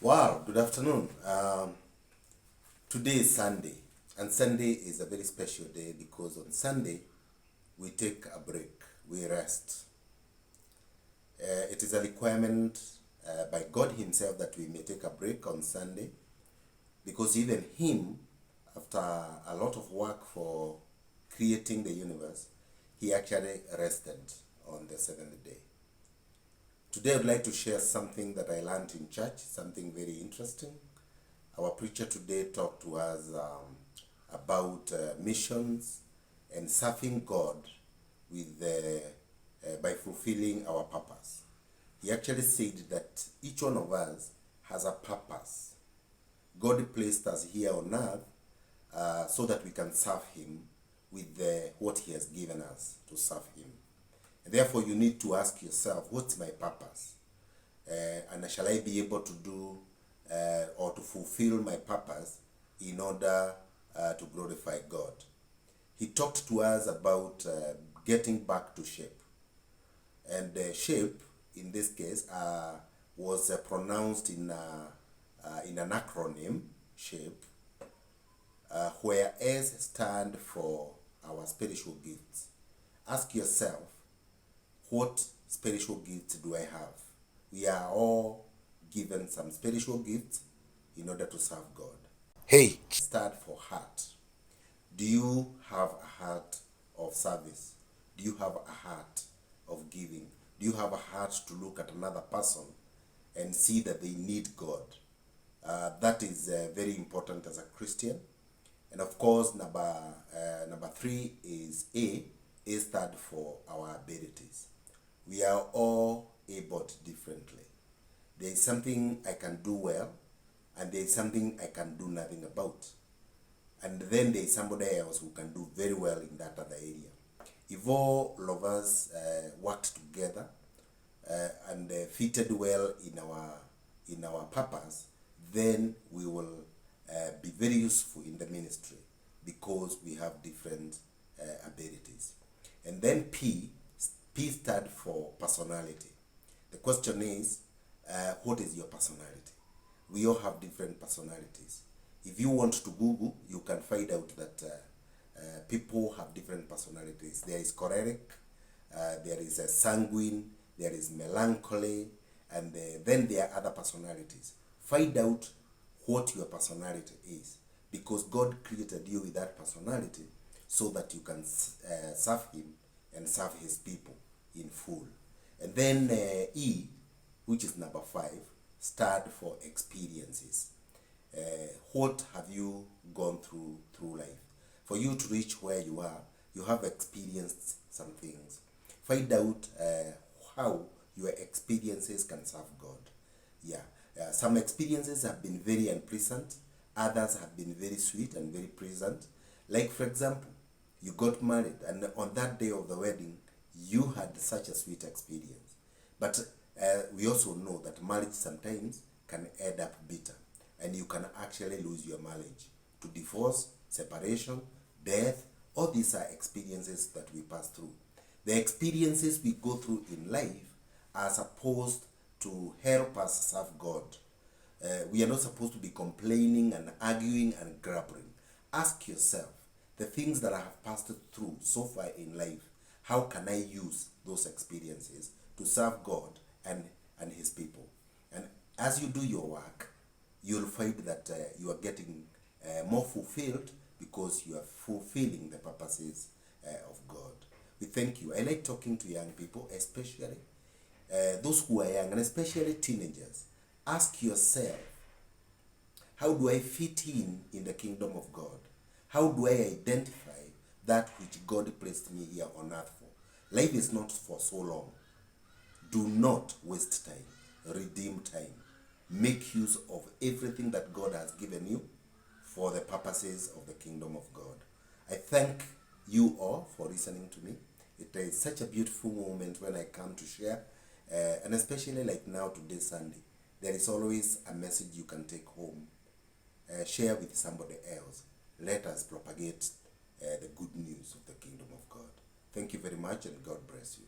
Wow, good afternoon. Today is Sunday, and Sunday is a very special day because on Sunday we take a break, we rest. It is a requirement by God Himself that we may take a break on Sunday because even Him, after a lot of work for creating the universe, He actually rested on the seventh day. Today I'd like to share something that I learned in church, something very interesting. Our preacher today talked to us about missions and serving God with by fulfilling our purpose. He actually said that each one of us has a purpose. God placed us here on earth so that we can serve Him with what He has given us to serve Him. And therefore, you need to ask yourself, what's my purpose? And shall I be able to do or to fulfill my purpose in order to glorify God? He talked to us about getting back to shape. And shape, in this case, was pronounced in an acronym, shape, where S stand for our spiritual gifts. Ask yourself, what spiritual gifts do I have? We are all given some spiritual gifts in order to serve God. Hey, stand for heart. Do you have a heart of service? Do you have a heart of giving? Do you have a heart to look at another person and see that they need God? That is very important as a Christian. And of course, number three is A. A stands for our abilities. We are all able differently. There is something I can do well, and there is something I can do nothing about. And then there is somebody else who can do very well in that other area. If all of us worked together and fitted well in our purpose, then we will be very useful in the ministry because we have different abilities. And then P stands for personality. The question is, what is your personality? We all have different personalities. If you want to Google, you can find out that people have different personalities. There is choleric, there is a sanguine, there is melancholy, and then there are other personalities. Find out what your personality is, because God created you with that personality so that you can serve Him and serve His people in full. And then E, which is number 5, stand for experiences. What have you gone through life? For you to reach where you are, you have experienced some things. Find out how your experiences can serve God. Some experiences have been very unpleasant. Others have been very sweet and very pleasant. Like, for example, you got married, and on that day of the wedding, you had such a sweet experience. But we also know that marriage sometimes can end up bitter, and you can actually lose your marriage to divorce, separation, death. All these are experiences that we pass through. The experiences we go through in life are supposed to help us serve God. We are not supposed to be complaining and arguing and grumbling. Ask yourself, the things that I have passed through so far in life, how can I use those experiences to serve God and His people? And as you do your work, you'll find that you are getting more fulfilled because you are fulfilling the purposes of God. We thank you. I like talking to young people, especially those who are young, and especially teenagers. Ask yourself, how do I fit in the kingdom of God? How do I identify that which God placed me here on earth for? Life is not for so long. Do not waste time. Redeem time. Make use of everything that God has given you for the purposes of the kingdom of God. I thank you all for listening to me. It is such a beautiful moment when I come to share, and especially like now, today, Sunday. There is always a message you can take home. Share with somebody else. Let us propagate the good news of the kingdom of God. Thank you very much, and God bless you.